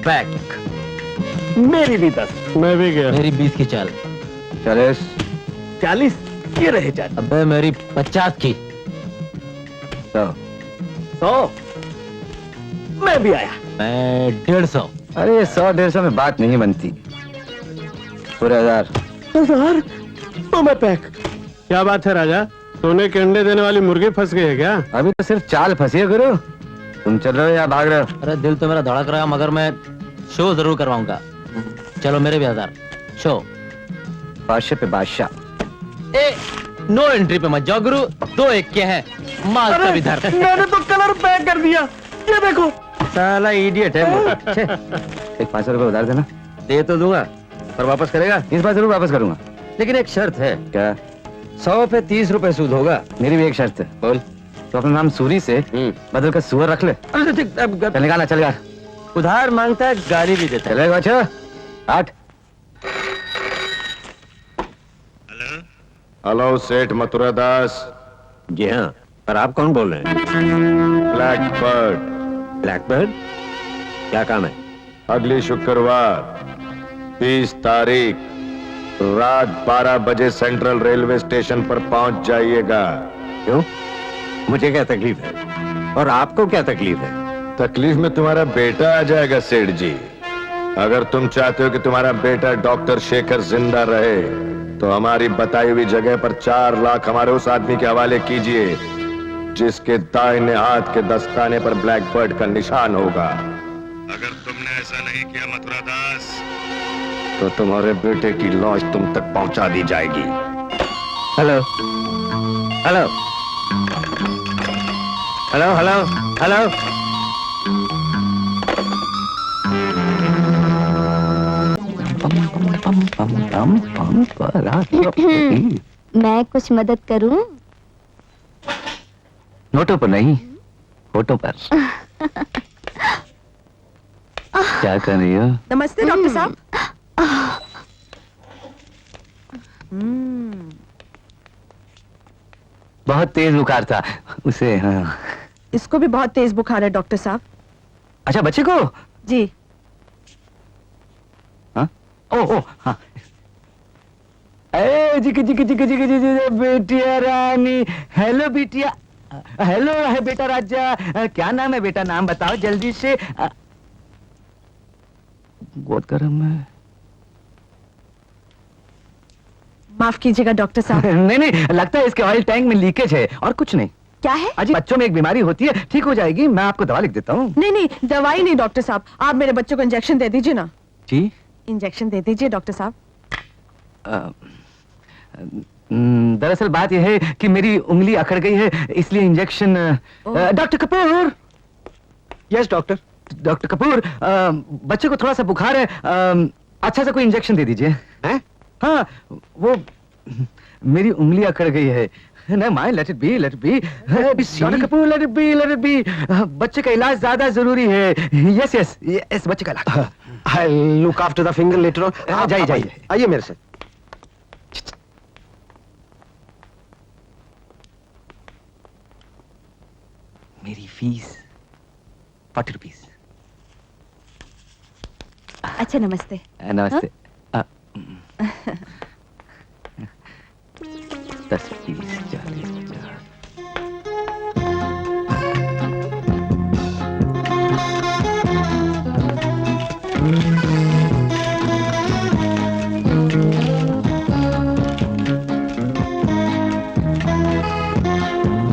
Pack. मेरी भी 10। मैं भी गया। मेरी 20 की चाल। 40। 40 ये रहे 40। अबे मेरी 50 की। 100। 100 मैं भी आया। मैं 150। अरे 100-150 में बात नहीं बनती। पूरे 1000। 1000 तो मैं पैक। क्या बात है राजा, सोने के अंडे देने वाली मुर्गी फंस गई है क्या? अभी तो सिर्फ चाल फंसी है गुरु। तुम चल रहे हो या भाग रहे हो? अरे दिल तो मेरा धड़क रहा है, मगर मैं शो जरूर करवाऊंगा। चलो मेरे भी 1000 शो। बादशाह पे बादशाह। ए, नो एंट्री पे मत जाओ गुरु, 2-1 के हैं। माल सब इधर। मैंने तो कलर पैक कर दिया, ये देखो। साला इडियट है वो। छे, एक 500 रुपए उधार देना। दे तो दूंगा, पर वापस करेगा? इस बार जरूर वापस करूंगा। लेकिन एक शर्त है। क्या? 100 पे 30 रुपए सूद होगा। मेरी भी एक शर्त है। बोल। तो अपना नाम सूरी से बदल कर सुअर रख ले। अरे ठीक, चल निकालना, चल यार। उधार मांगता है, गाली भी देता है। चलेगा अच्छा? 8। हेलो सेठ मथुरा दास। जी हाँ, पर आप कौन बोल रहे हैं? Black bird. Black bird? क्या काम है? अगली शुक्रवार 20 तारीख रात 12 बजे सेंट्रल रेलवे स्टेशन पर पहुंच जाइएगा। क्यों? मुझे क्या तकलीफ है? और आपको क्या तकलीफ है? तकलीफ में तुम्हारा बेटा आ जाएगा सेठ जी। अगर तुम चाहते हो कि तुम्हारा बेटा डॉक्टर शेखर जिंदा रहे तो हमारी बताई हुई जगह पर 4 लाख हमारे उस आदमी के हवाले कीजिए जिसके दाहिने हाथ के दस्ताने पर ब्लैक बर्ड का निशान होगा। अगर तुमने ऐसा नहीं किया मथुरा दास तो तुम्हारे बेटे की लाश तुम तक पहुंचा दी जाएगी। Hello hello hello hello hello. मैं कुछ मदद करूं? नोटों पर नहीं, फोटो पर। क्या कर रही हो? नमस्ते डॉक्टर साहब। बहुत तेज बुखार था उसे। हाँ। इसको भी बहुत तेज बुखार है डॉक्टर साहब। अच्छा, बच्चे को? जी। हाँ? ओ हाँ। अरे जिक जिक जिक जिक जिक बेटिया रानी। हेलो बेटिया। हेलो है बेटा राजा। क्या नाम है बेटा? नाम बताओ जल्दी से। बहुत गर्म है। माफ कीजिएगा डॉक्टर साहब। नहीं नहीं, लगता है इसके ऑयल टैंक में लीकेज है और कुछ नहीं। क्या है? अजी, बच्चों में एक बीमारी होती है, ठीक हो जाएगी। मैं आपको दवा लिख देता हूँ। नहीं नहीं, दवाई नहीं डॉक्टर साहब, आप मेरे बच्चों को इंजेक्शन दे दीजिए ना। जी? इंजेक्शन दे दीजिए डॉक्टर साहब। दरअसल बात यह है कि मेरी उंगली अकड़ गई है, इसलिए injection. Doctor Kapoor. Yes doctor. Doctor Kapoor, बच्चे को थोड़ा सा बुखार है, अच्छा सा कोई इंजेक्शन दे दीजिए। हैं? हाँ, वो मेरी उंगली अकड़ गई है। नहीं my, let it be, let it be. Doctor Kapoor, let it be, let it be. बच्चे का इलाज ज्यादा जरूरी है। यस यस यस, बच्चे का इलाज। I look after the finger later on. जाइए जाइए। आइए मेरे साथ। मेरी फीस 40 रुपीज। अच्छा नमस्ते। नमस्ते। 10 20 40 50।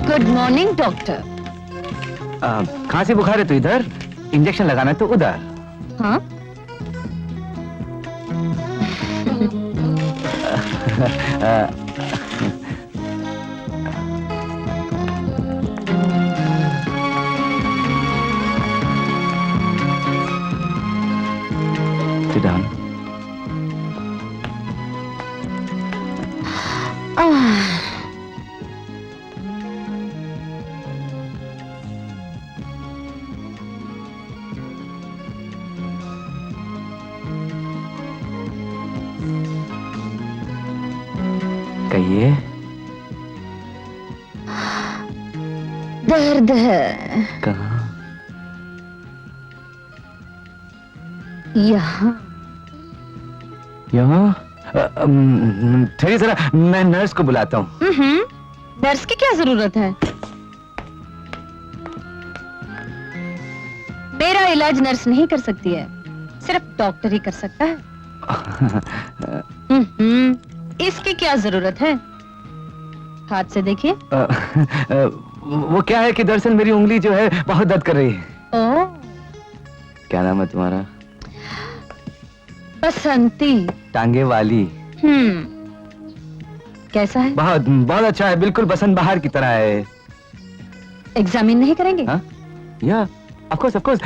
Good morning doctor. खांसी बुखार है तो इधर, इंजेक्शन लगाना है तो उधर। हाँ? Sit down. कहिए। दर्द है। कहाँ? यहाँ। यहाँ? ठहरिए जरा, मैं नर्स को बुलाता हूँ। नर्स की क्या जरूरत है? मेरा इलाज नर्स नहीं कर सकती है, सिर्फ डॉक्टर ही कर सकता है। इसकी क्या जरूरत है? हाथ से देखिए। वो क्या है कि दरअसल मेरी उंगली जो है बहुत दर्द कर रही है। ओह, क्या नाम है तुम्हारा? बसंती। टांगे वाली। कैसा है? बहुत बहुत अच्छा है, बिल्कुल बसंत बहार की तरह है। एग्जामिन नहीं करेंगे? हाँ? या ऑफ कोर्स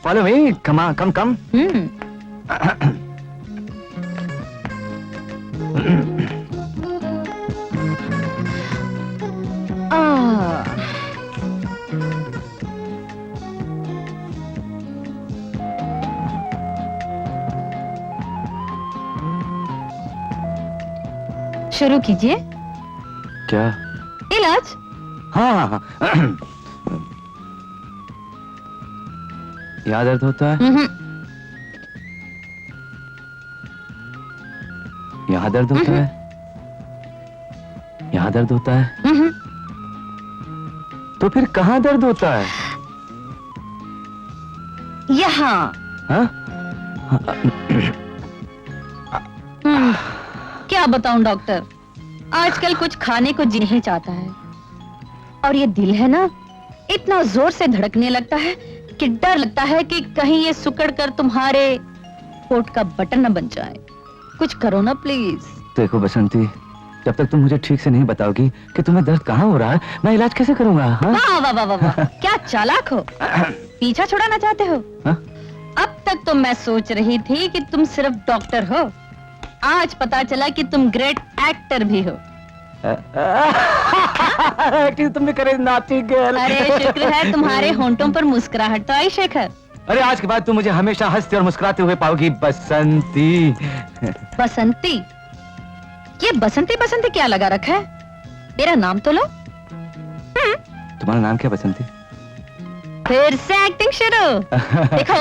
फॉलो मी, कम। शुरू कीजिए। क्या? इलाज। हाँ। यहाँ दर्द होता है? यहाँ दर्द होता है? यहाँ दर्द होता है? तो फिर कहाँ दर्द होता है? यहाँ। हाँ? क्या बताऊं डॉक्टर, आजकल कुछ खाने को जी नहीं चाहता है, और ये दिल है ना, इतना जोर से धड़कने लगता है कि डर लगता है कि कहीं ये सुकड़ कर तुम्हारे पोट का बटन न बन जाए। कुछ करो ना प्लीज। देखो बसंती, जब तक तुम मुझे ठीक से नहीं बताओगी कि तुम्हें दर्द कहाँ हो रहा है, मैं इलाज कैसे करूंगा? हाँ? वाह वाह वाह वाह वाह, क्या चालाक हो। पीछा छुड़ाना चाहते हो? हाँ? अब तक तो मैं सोच रही थी कि तुम सिर्फ डॉक्टर हो, आज पता चला कि तुम ग्रेट एक्टर भी हो। एक्टिंग तुमने करे नाटी गर्ल। अरे शुक्र है तुम्हारे होंठों पर मुस्कुराहट तो आई शेखर। अरे आज के बाद तुम मुझे हमेशा हंसते और मुस्कुराते हुए पाओगी बसंती। बसंती? ये बसंती बसंती क्या लगा रखा है? मेरा नाम तो लो। तुम्हारा नाम क्या बसंती? फिर से एक्टिंग शुरू। देखो,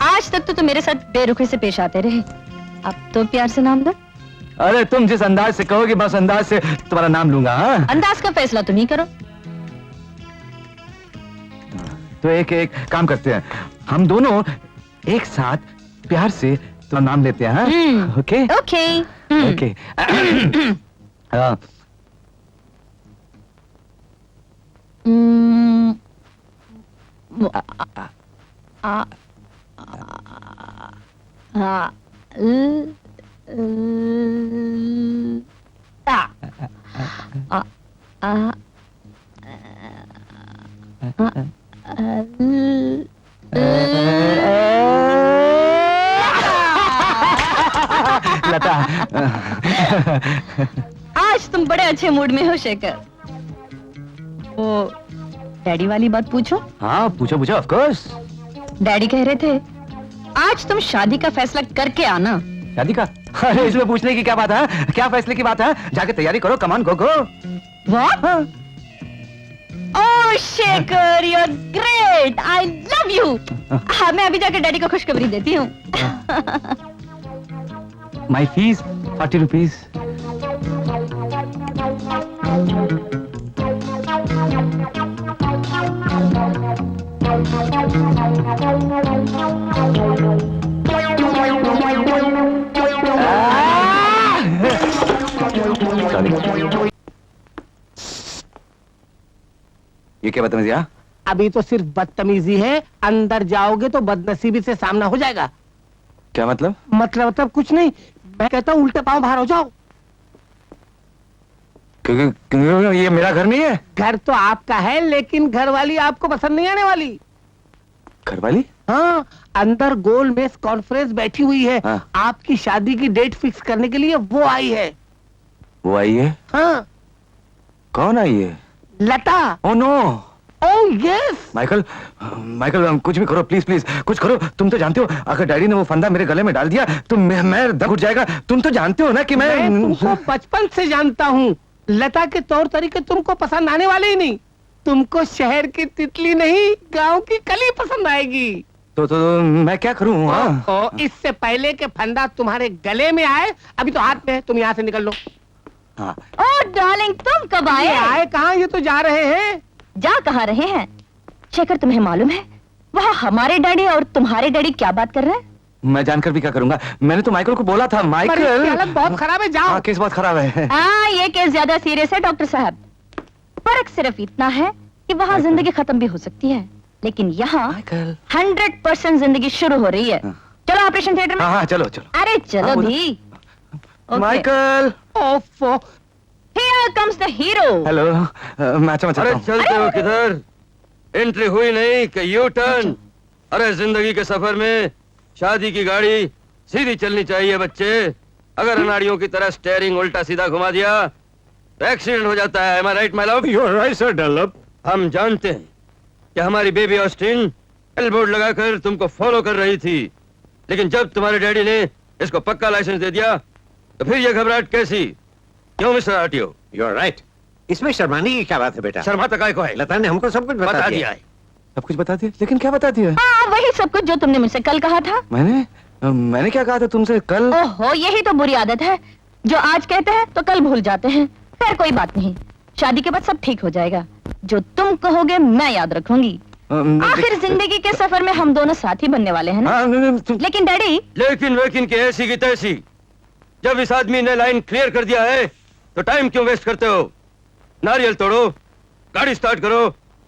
आज तक तो तुम मेरे साथ बेरुखी से पेश आते रहे, अब तो प्यार से नाम लो। अरे तुम जिस अंदाज से कहोगे बस अंदाज से तुम्हारा नाम लूंगा। हाँ? अंदाज का फैसला तुम ही करो। तो एक काम करते हैं, हम दोनों एक साथ प्यार से तुम्हारा नाम लेते हैं। हाँ? Okay okay. ओके। हाँ। लता। आज तुम बड़े अच्छे मूड में हो शेखर। वो डैडी वाली बात पूछो। हाँ पूछो ऑफ कोर्स। डैडी कह रहे थे आज तुम शादी का फैसला करके आना। शादी का? अरे इसमें पूछने की क्या बात है? क्या फैसले की बात है? जाके तैयारी करो, come on go. What? Oh Shekhar, you are great, I love you. हाँ, मैं अभी जाके डैडी को खुशखबरी देती हूँ। My fees 40 rupees. ये क्या बदतमीजी? अभी तो सिर्फ बदतमीजी है, अंदर जाओगे तो बदनसीबी से सामना हो जाएगा। क्या मतलब? मतलब कुछ नहीं, मैं कहता हूँ उल्टे पांव बाहर हो जाओ। क्योंकि ये मेरा घर नहीं है। घर तो आपका है, लेकिन घर वाली आपको पसंद नहीं आने वाली। घर वाली? हाँ, अंदर गोल में कॉन्फ्रेंस बैठी हुई है। हाँ। आपकी शादी की डेट फिक्स करने के लिए वो आई है। वो आई है? हाँ। कौन आई है? Lata. Oh no. Oh yes. Michael, कुछ भी करो प्लीज, कुछ करो। तुम तो जानते हो अगर डैडी ने वो फंदा मेरे गले में डाल दिया तो मैं दम घुट जाएगा। तुम तो जानते हो ना कि मैं तुमको बचपन से जानता हूँ। लता के तौर तरीके तुमको पसंद आने वाले ही नहीं। तुमको शहर की तितली नहीं गांव की कली पसंद आएगी। तो मैं क्या करूं? हाँ? और इससे पहले के फंदा तुम्हारे गले में आए, अभी तो हाथ में है, तुम यहाँ से निकल लो। हाँ। ओ डार्लिंग, तुम कब ये आए? आए कहाँ, ये तो जा रहे हैं। जा कहाँ रहे हैं? शेखर, तुम्हें मालूम है वहाँ हमारे डैडी और तुम्हारे डैडी क्या बात कर रहे हैं? मैं जानकर भी क्या करूंगा? मैंने तो माइकल को बोला था। पर माइकल, इसकी हालत बहुत खराब है, जाओ। हाँ, केस बहुत खराब है। हाँ, ये केस ज्यादा सीरियस है डॉक्टर साहब। फर्क सिर्फ इतना है कि वहाँ जिंदगी खत्म भी हो सकती है, लेकिन यहाँ माइकल। 100% जिंदगी शुरू हो रही है। चलो ऑपरेशन थिएटर में। हाँ, चलो चलो। अरे चलो हाँ, बोलो। भी। Okay. माइकल। ओफो, Here comes the hero. Hello. मैं अच्छा अरे हूँ। चलते हो किधर? एंट्री हुई नहीं कि यू टर्न? अरे जिंदगी के सफर में शादी की गाड़ी सीधी चलनी चाहिए बच्चे। अगर अनाड़ियों की तरह स्टेयरिंग उल्टा सीधा घुमा दिया तो एक्सीडेंट हो जाता है। Am I right, my love? You are right sir Dunlop. हम जानते हैं कि हमारी बेबी ऑस्टिन एल्बोर्ड लगाकर तुमको फॉलो कर रही थी, लेकिन जब तुम्हारे डैडी ने इसको पक्का लाइसेंस दे दिया तो फिर ये घबराहट कैसी? क्यों mister RTO? You are right. इसमें शर्माने की क्या बात है बेटा? शर्मा तक को है? लता ने हमको सब कुछ बता दिया है। सब कुछ बता दिया, लेकिन क्या बता दिया? हाँ, वही सब कुछ जो तुमने मुझसे कल कहा था। मैंने क्या कहा था तुमसे कल? ओहो, यही तो बुरी आदत है, जो आज कहते हैं तो कल भूल जाते हैं। खैर कोई बात नहीं, शादी के बाद सब ठीक हो जाएगा। जो तुम कहोगे मैं याद रखूंगी। आखिर जिंदगी के सफर में हम दोनों साथी बनने वाले हैं ना? लेकिन डैडी। लेकिन वेकिन की ऐसी की तैसी। जब इस आदमी ने लाइन क्लियर कर दिया है तो टाइम क्यों वेस्ट करते हो? नारियल तोड़ो, गाड़ी स्टार्ट करो।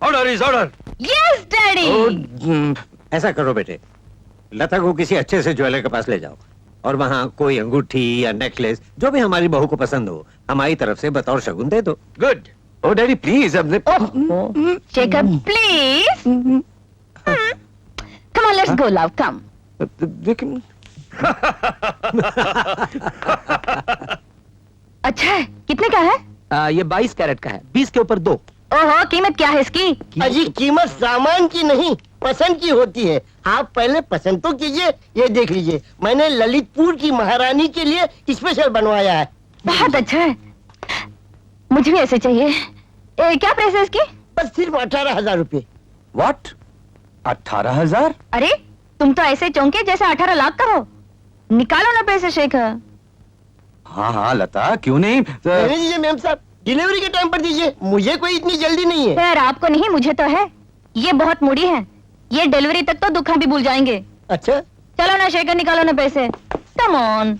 Order is order. Yes daddy. ऐसा करो बेटे, लता को किसी अच्छे से ज्वेलर के पास ले जाओ और वहाँ कोई अंगूठी या नेकलेस जो भी हमारी बहू को पसंद हो हमारी तरफ से बतौर शगुन दे दो। गुड। Oh daddy please. अब Shekhar please. Come on, let's go love, come. लेकिन अच्छा है, कितने का है? ये 22 कैरेट का है, 20 के ऊपर 2। ओहो, कीमत क्या है इसकी? अजी कीमत सामान की नहीं पसंद की होती है। आप पहले पसंद तो कीजिए। ये देख लीजिए, मैंने ललितपुर की महारानी के लिए स्पेशल बनवाया है। बहुत अच्छा है, मुझे भी ऐसे चाहिए। क्या प्राइस है इसकी? बस सिर्फ 18,000 रुपए। व्हाट? 18,000? अरे तुम तो ऐसे चौंके जैसे 18 लाख का हो। निकालो ना पैसे शेखर। हाँ हाँ लता, क्यों नहीं? रहने दीजिए मैम साहब, डिलीवरी के टाइम पर दीजिए, मुझे कोई इतनी जल्दी नहीं है। खैर आपको नहीं, मुझे तो है। ये बहुत मूडी है, ये डिलीवरी तक तो दुखा भी भूल जाएंगे। अच्छा चलो ना शेखर, निकालो ना पैसे। Come on.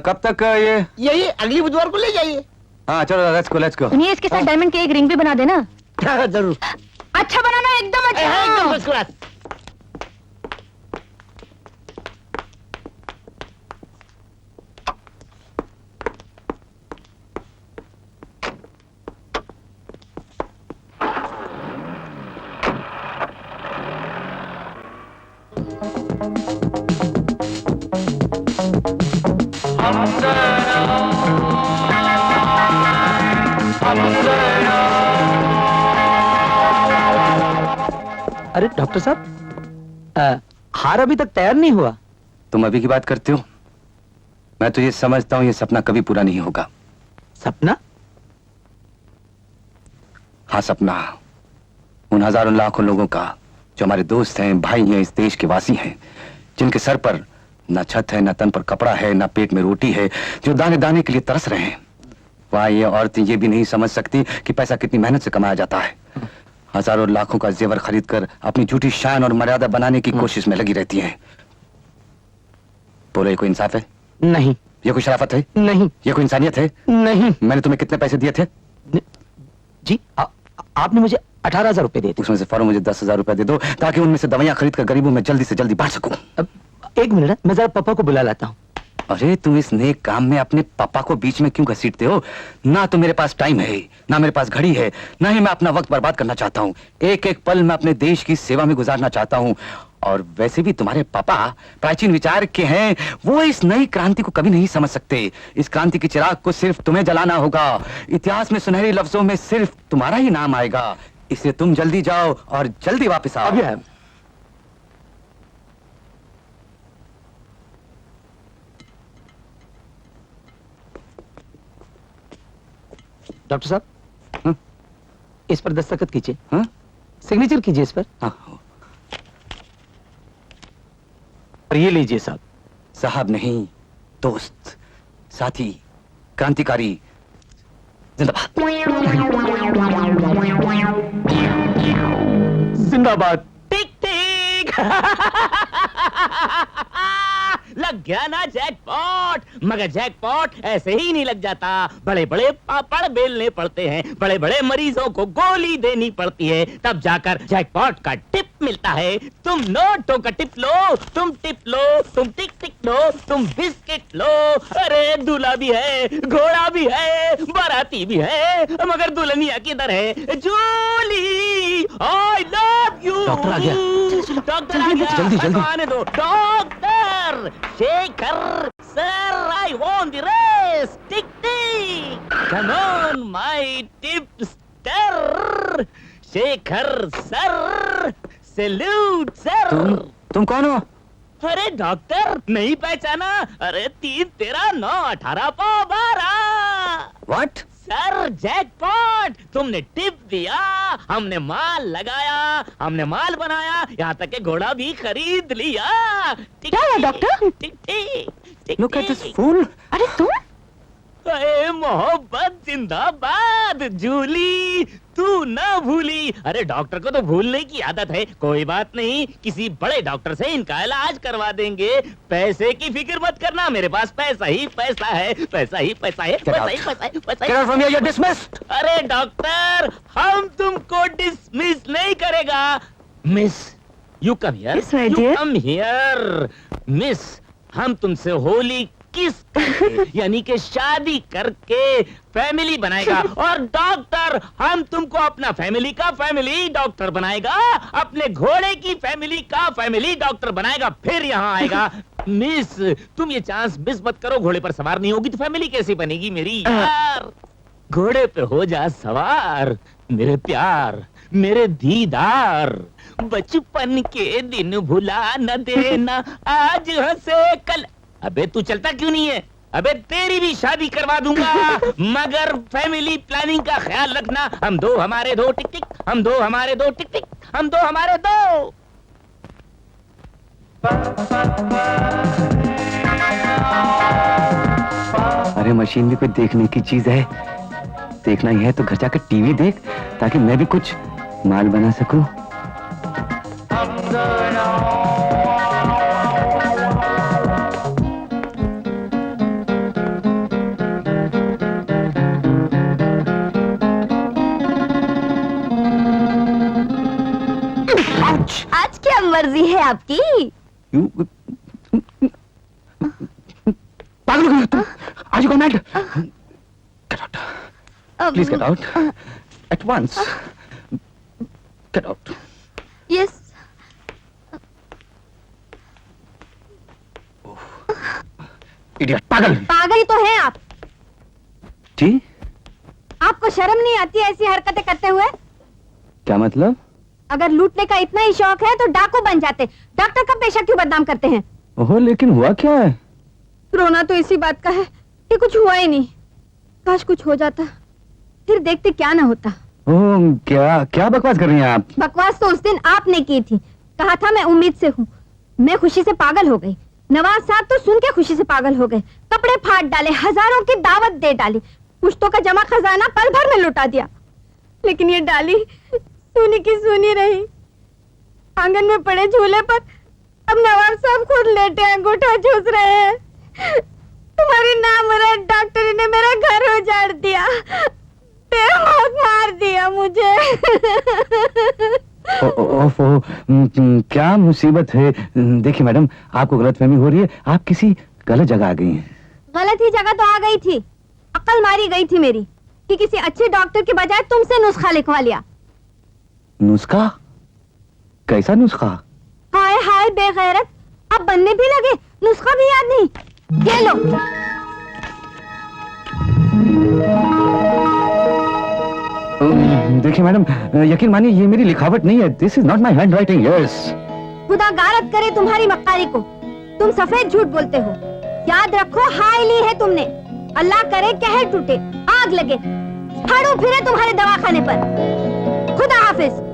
कब तक ये? यही अगली बुधवार को ले जाइए। हाँ चलो, लेट्स गो लेट्स गो। सुनिए, इसके साथ डायमंड की एक रिंग भी बना देना। हाँ जरूर। अच्छा बनाना, एकदम एकदम अच्छा। First class. अरे डॉक्टर साहब, हार अभी तक तैयार नहीं हुआ। तुम अभी की बात करते हो? मैं तो ये समझता हूँ ये सपना कभी पूरा नहीं होगा। सपना? हाँ सपना, उन हजारों लाखों लोगों का जो हमारे दोस्त हैं, भाई हैं, इस देश के वासी हैं, जिनके सर पर न छत है, न तन पर कपड़ा है, न पेट में रोटी है, जो दाने दाने के लिए तरस रहे हैं। वहाँ ये औरतें ये भी नहीं समझ सकती कि पैसा कितनी मेहनत से कमाया जाता है। हजारों लाखों का जेवर खरीद कर अपनी झूठी शान और मर्यादा बनाने की कोशिश में लगी रहती हैं। बोलो, ये कोई इंसाफ है? नहीं। ये कोई शराफत है? नहीं। ये कोई इंसानियत है? नहीं। मैंने तुम्हें कितने पैसे दिए थे? जी आपने मुझे 18,000 रुपए दिए थे। उसमें से फौरन मुझे 10,000 रुपए दे दो, ताकि उनमें से दवाइयां खरीद कर गरीबों में जल्दी से जल्दी बांट सकूं। अब एक मिनट, मैं जरा पापा को बुला लाता हूँ। अरे तुम इस नेक काम में अपने पापा को बीच में क्यों घसीटते हो? ना तो मेरे पास टाइम है, ना मेरे पास घड़ी है, ना ही मैं अपना वक्त बर्बाद करना चाहता हूँ। एक एक पल मैं अपने देश की सेवा में गुजारना चाहता हूँ। और वैसे भी तुम्हारे पापा प्राचीन विचार के हैं, वो इस नई क्रांति को कभी नहीं समझ सकते। इस क्रांति के चिराग को सिर्फ तुम्हें जलाना होगा। इतिहास में सुनहरे लफ्जों में सिर्फ तुम्हारा ही नाम आएगा। इसलिए तुम जल्दी जाओ और जल्दी वापस आओ। अभी आया। डॉक्टर साहब, इस पर दस्तखत कीजिए। हाँ सिग्नेचर कीजिए इस पर। हाँ और ये लीजिए साहब। साहब नहीं, दोस्त, साथी, क्रांतिकारी, जिंदाबाद। जिंदाबाद। टिक टिक लग गया ना जैकपॉट। मगर जैकपॉट ऐसे ही नहीं लग जाता, बड़े बड़े पापड़ बेलने पड़ते हैं, बड़े बड़े मरीजों को गोली देनी पड़ती है, तब जाकर जैकपॉट का टिप मिलता है। तुम नोटों का टिप लो, तुम टिप लो, तुम टिक टिक लो, तुम बिस्किट लो। अरे दूल्हा भी है, घोड़ा भी है, बाराती भी है, मगर दुल्हनिया किधर है? Julie, I love you. Doctor आ गया। डॉक्टर आ गया, जल्दी, जल्दी। आने दो। Doctor Shekhar sir, I want the race. Tick tick, come on my tipster. Shekhar sir, salute sir. तुम कौन हो? अरे डॉक्टर, नहीं पहचाना? अरे 3 13 9 18 पाव 12। व्हाट? सर जैकपॉट, तुमने टिप दिया, हमने माल लगाया, हमने माल बनाया, यहाँ तक के घोड़ा भी खरीद लिया। क्या है doctor? Tick tick tick. Look at this fool. अरे तुम? अरे मोहब्बत जिंदाबाद। जूली तू ना भूली। अरे डॉक्टर को तो भूलने की आदत है। कोई बात नहीं, किसी बड़े डॉक्टर से इनका इलाज करवा देंगे। पैसे की फिक्र मत करना, मेरे पास पैसा ही पैसा है, पैसा ही पैसा है, पैसा ही पैसा है, पैसा Get out from here, you're dismissed. अरे डॉक्टर, हम तुमको डिसमिस नहीं करेगा। Miss, you come here. Yes, my you dear. Come here. Miss, हम तुमसे होली किस करके यानी कि शादी करके फैमिली बनाएगा। और डॉक्टर, हम तुमको अपना फैमिली का फैमिली डॉक्टर बनाएगा, अपने घोड़े की फैमिली का फैमिली डॉक्टर बनाएगा, फिर यहाँ आएगा। मिस, तुम ये चांस मिस मत करो। घोड़े पर सवार नहीं होगी तो फैमिली कैसी बनेगी मेरी यार? घोड़े पे हो जा सवार मेरे प्यार, मेरे दीदार। बचपन के दिन भुला न देना, आज हंसे कल। अबे तू चलता क्यों नहीं है? अबे तेरी भी शादी करवा दूंगा, मगर फैमिली प्लानिंग का ख्याल रखना। हम दो हमारे दो, टिक टिक, हम दो हमारे दो, टिक टिक, हम दो हमारे दो। अरे मशीन भी कोई देखने की चीज है। देखना ही है तो घर जाकर टीवी देख, ताकि मैं भी कुछ माल बना सकूं। आज क्या मर्जी है आपकी? पागल हो गई तुम? Are you gone mad? Get out. Please get out. At once. Get out. Yes. Idiot. पागल. पागल ही तो हैं आप। जी? आपको शर्म नहीं आती ऐसी हरकतें करते हुए? क्या मतलब? अगर लूटने का इतना ही शौक है तो डाकू बन जाते। डॉक्टर का पेशा क्यों बदनाम करते हैं? ओहो, लेकिन हुआ क्या है? रोना तो इसी बात का है कि कुछ हुआ ही नहीं। काश कुछ हो जाता, फिर देखते क्या ना होता। ओह, क्या क्या बकवास कर रही हैं आप? बकवास तो उस दिन आपने की थी। कहा था मैं उम्मीद से हूँ। मैं खुशी से पागल हो गई। नवाज साहब तो सुन के खुशी से पागल हो गए। कपड़े फाड़ डाले, हजारों की दावत दे डाली, पुश्तों का जमा खजाना पल भर में लुटा दिया। लेकिन ये डाली सुनी की सुनी रही। आंगन में पड़े झूले पर अब नवाब साहब खुद लेटे अंगूठा चूस रहे हैं। तुम्हारी नामुराद डॉक्टरी ने मेरा घर उजाड़ दिया, बेमौत मार दिया मुझे। ओफो, क्या मुसीबत है। देखिए मैडम, आपको गलतफहमी हो रही है। आप किसी गलत जगह आ गई हैं। गलत ही जगह तो आ गई थी। अक्ल मारी गई थी मेरी कि किसी अच्छे डॉक्टर के बजाय तुमसे नुस्खा लिखवा लिया। नुस्खा? कैसा नुस्खा? हाय हाय बेगैरत, अब बनने भी लगे, नुस्खा भी याद नहीं। ये लो। देखिए मैडम, यकीन मानिए ये मेरी लिखावट नहीं है। This is not my hand writing. Yes. खुदा गारत करे तुम्हारी मक्कारी को। तुम सफेद झूठ बोलते हो। याद रखो, हाय ली है तुमने। अल्लाह करे कहर टूटे, आग लगे, झाड़ू फिरे तुम्हारे दवाखाने पर। हाफिज।